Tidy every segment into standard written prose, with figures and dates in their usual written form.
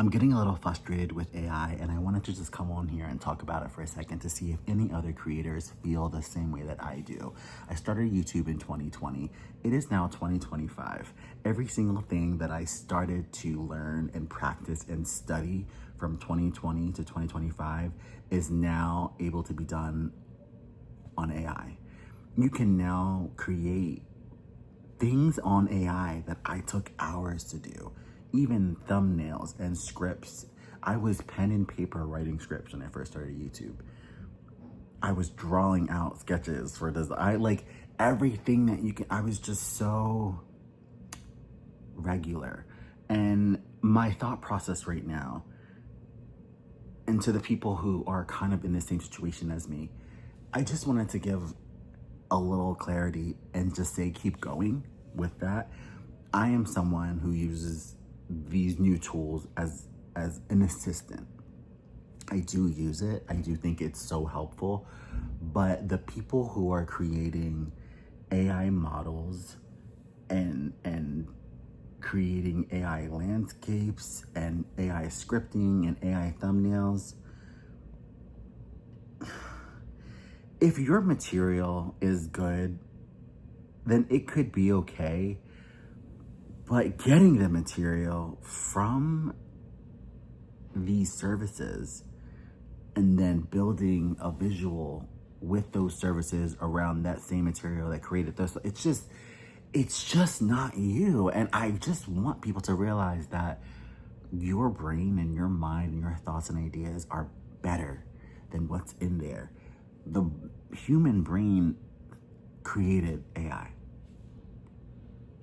I'm getting a little frustrated with AI, and I wanted to just come on here and talk about it for a second to see if any other creators feel the same way that I do. I started YouTube in 2020. It is now 2025. Every single thing that I started to learn and practice and study from 2020 to 2025 is now able to be done on AI. You can now create things on AI that I took hours to do, even thumbnails and scripts. I was pen and paper writing scripts when I first started YouTube. I was drawing out sketches for this. I like everything that you can. I was just so regular. And my thought process right now, and to the people who are kind of in the same situation as me, I just wanted to give a little clarity and just say, keep going with that. I am someone who uses these new tools as an assistant. I do use it. I do think it's so helpful. But the people who are creating AI models and creating AI landscapes and AI scripting and AI thumbnails, if your material is good, then it could be okay. But getting the material from these services and then building a visual with those services around that same material that created those, it's just not you. And I just want people to realize that your brain and your mind and your thoughts and ideas are better than what's in there. The human brain created AI.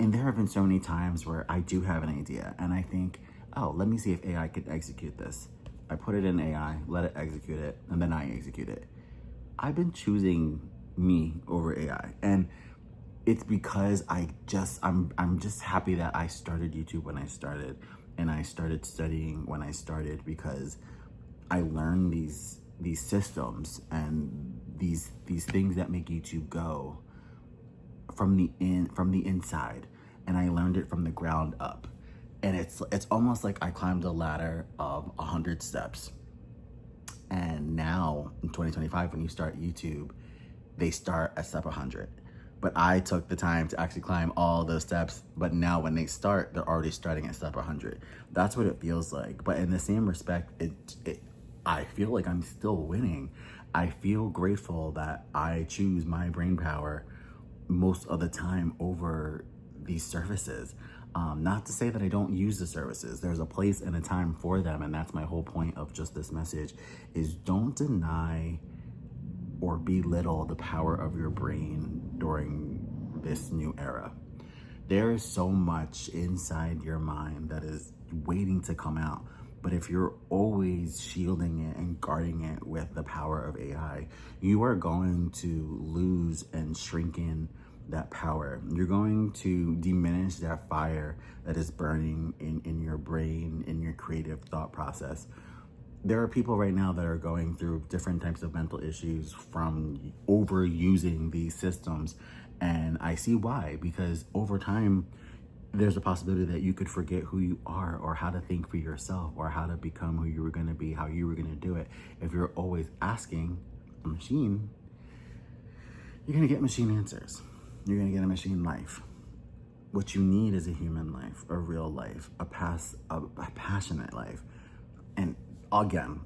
And there have been so many times where I do have an idea and I think, oh, let me see if AI could execute this. I put it in AI, let it execute it, and then I execute it. I've been choosing me over AI. And it's because I'm just happy that I started YouTube when I started, and I started studying when I started, because I learned these systems and these things that make YouTube go from the inside, and I learned it from the ground up. And it's almost like I climbed a ladder of 100 steps. And now in 2025, when you start YouTube, they start at step 100. But I took the time to actually climb all those steps. But now when they start, they're already starting at step 100. That's what it feels like. But in the same respect, I feel like I'm still winning. I feel grateful that I choose my brain power most of the time over these services. Not to say that I don't use the services. There's a place and a time for them, and that's my whole point of just this message, is don't deny or belittle the power of your brain during this new era. There is so much inside your mind that is waiting to come out. But if you're always shielding it and guarding it with the power of AI, you are going to lose and shrink in that power. You're going to diminish that fire that is burning in your brain, in your creative thought process. There are people right now that are going through different types of mental issues from overusing these systems. And I see why, because over time, there's a possibility that you could forget who you are, or how to think for yourself, or how to become who you were going to be, how you were going to do it. If you're always asking a machine, you're going to get machine answers. You're going to get a machine life. What you need is a human life, a real life, a passionate life. And again,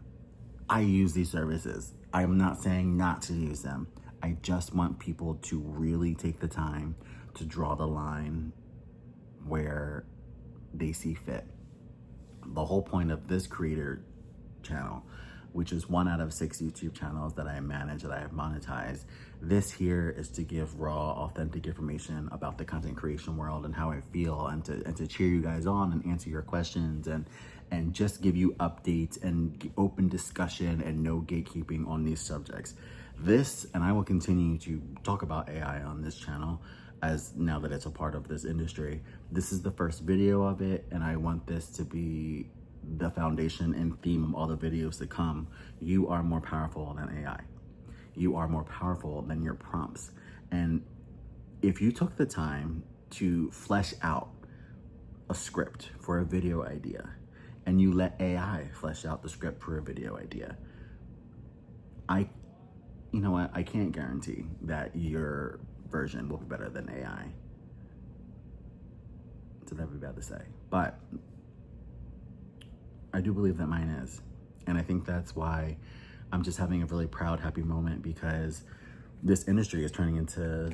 I use these services. I'm not saying not to use them. I just want people to really take the time to draw the line where they see fit. The whole point of this creator channel, which is 1 out of 6 YouTube channels that I manage, that I have monetized, this here is to give raw, authentic information about the content creation world and how I feel, and to cheer you guys on and answer your questions, and just give you updates and open discussion and no gatekeeping on these subjects. This, and I will continue to talk about AI on this channel, as now that it's a part of this industry. This is the first video of it, and I want this to be the foundation and theme of all the videos to come. You are more powerful than AI. You are more powerful than your prompts. And if you took the time to flesh out a script for a video idea, and you let AI flesh out the script for a video idea. You know what? I can't guarantee that your version will be better than AI. So that'd be bad to say. But I do believe that mine is. And I think that's why I'm just having a really proud, happy moment, because this industry is turning into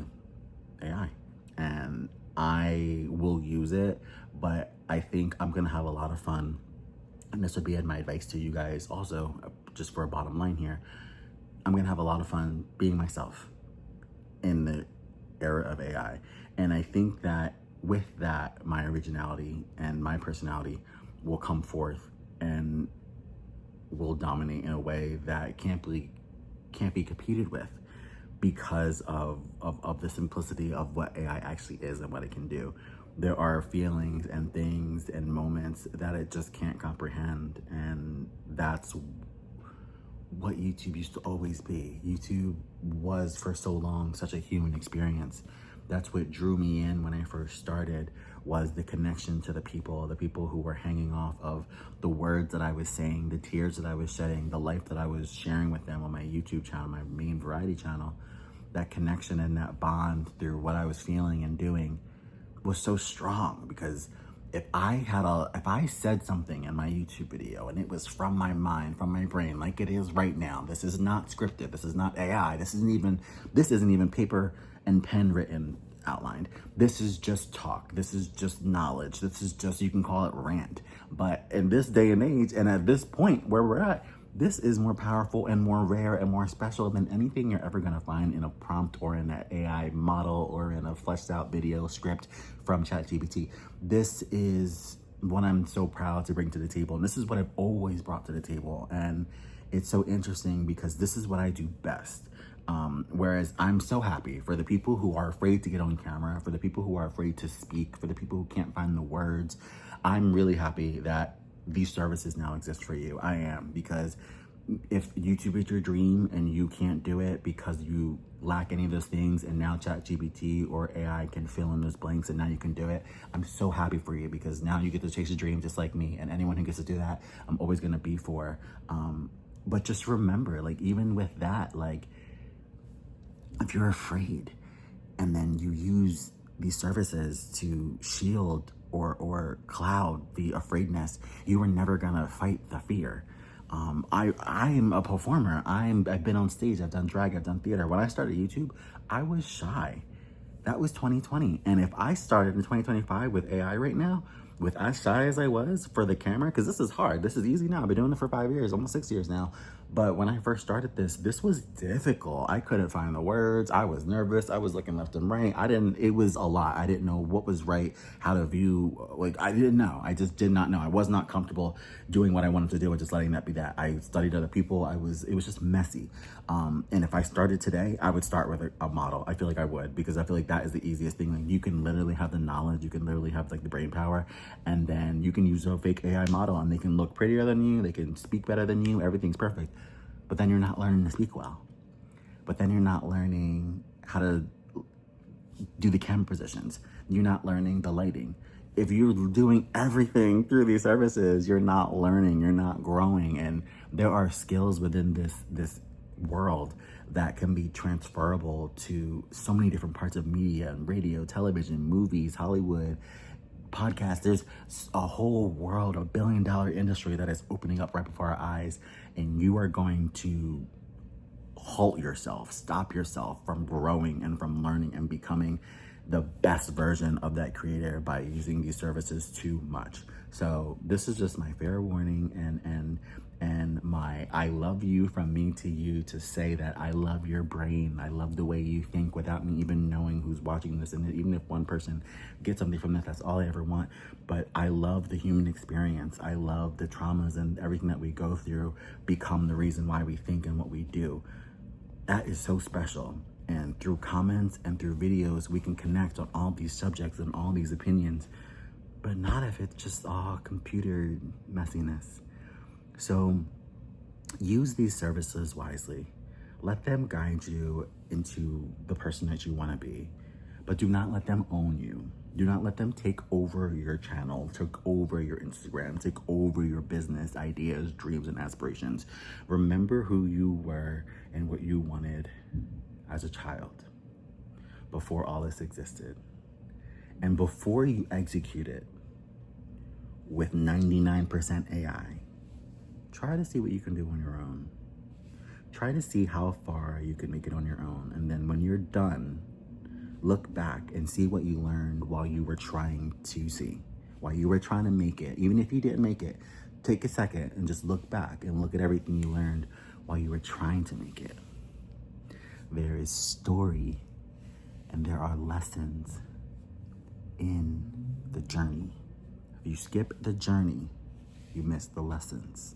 AI. And I will use it, but I think I'm gonna have a lot of fun. And this would be my advice to you guys also, just for a bottom line here. I'm gonna have a lot of fun being myself in the era of AI. And I think that with that, my originality and my personality will come forth and will dominate in a way that can't be competed with, because of the simplicity of what AI actually is and what it can do. There are feelings and things and moments that it just can't comprehend, and that's what YouTube used to always be. YouTube was for so long such a human experience. That's what drew me in when I first started, was the connection to the people who were hanging off of the words that I was saying, the tears that I was shedding, the life that I was sharing with them on my YouTube channel, my main variety channel. That connection and that bond through what I was feeling and doing was so strong, because if I said something in my YouTube video and it was from my mind, from my brain, like it is right now, this is not scripted, this is not AI, this isn't even paper and pen written, outlined. This is just talk. This is just knowledge. This is just, you can call it rant. But in this day and age, and at this point where we're at, this is more powerful and more rare and more special than anything you're ever gonna find in a prompt or in an AI model or in a fleshed out video script from ChatGPT. This is what I'm so proud to bring to the table. And this is what I've always brought to the table. And it's so interesting because this is what I do best. Whereas I'm so happy for the people who are afraid to get on camera, for the people who are afraid to speak, for the people who can't find the words. I'm really happy that these services now exist for you. I am, because if YouTube is your dream and you can't do it because you lack any of those things, and now ChatGPT or AI can fill in those blanks and now you can do it, I'm so happy for you, because now you get to chase a dream just like me, and anyone who gets to do that, I'm always gonna be for. But just remember, like, even with that, like, if you're afraid and then you use these services to shield or cloud the afraidness, you are never gonna fight the fear. I'm a performer. I've been on stage, I've done drag, I've done theater. When I started YouTube, I was shy. That was 2020. And if I started in 2025 with AI right now, with as shy as I was for the camera, because this is hard. This is easy now. I've been doing it for 5 years, almost 6 years now. But when I first started this was difficult. I couldn't find the words. I was nervous. I was looking left and right. It was a lot. I didn't know what was right, how to view. Like, I didn't know. I just did not know. I was not comfortable doing what I wanted to do and just letting that be that. I studied other people. It was just messy. And if I started today, I would start with a model. I feel like I would, because I feel like that is the easiest thing. Like, you can literally have the knowledge. You can literally have like the brain power, and then you can use a fake AI model and they can look prettier than you. They can speak better than you. Everything's perfect. But then you're not learning to speak well. But then you're not learning how to do the camera positions. You're not learning the lighting. If you're doing everything through these services, you're not learning, you're not growing. And there are skills within this world that can be transferable to so many different parts of media and radio, television, movies, Hollywood, podcasts. There's a whole world, a $1 billion industry that is opening up right before our eyes, and you are going to halt yourself, stop yourself from growing and from learning and becoming the best version of that creator by using these services too much. So this is just my fair warning and my I love you from me to you, to say that I love your brain. I love the way you think without me even knowing who's watching this. And even if one person gets something from this, that's all I ever want. But I love the human experience. I love the traumas and everything that we go through become the reason why we think and what we do. That is so special. And through comments and through videos, we can connect on all these subjects and all these opinions, but not if it's just all computer messiness. So use these services wisely. Let them guide you into the person that you want to be, but do not let them own you. Do not let them take over your channel, take over your Instagram, take over your business ideas, dreams, and aspirations. Remember who you were and what you wanted as a child before all this existed. And before you execute it with 99% AI, try to see what you can do on your own. Try to see how far you can make it on your own. And then when you're done, look back and see what you learned while you were trying to make it. Even if you didn't make it, take a second and just look back and look at everything you learned while you were trying to make it. There is story and there are lessons in the journey. If you skip the journey, you miss the lessons.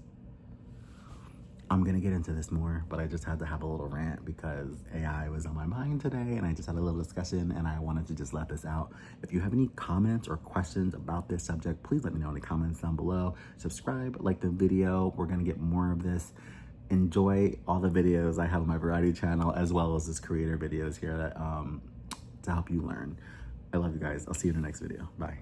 I'm gonna get into this more, but I just had to have a little rant because AI was on my mind today and I just had a little discussion and I wanted to just let this out. If you have any comments or questions about this subject, please let me know in the comments down below. Subscribe, like the video. We're gonna get more of this. Enjoy all the videos I have on my variety channel as well as this creator videos here that to help you learn. I love you guys. I'll see you in the next video. Bye.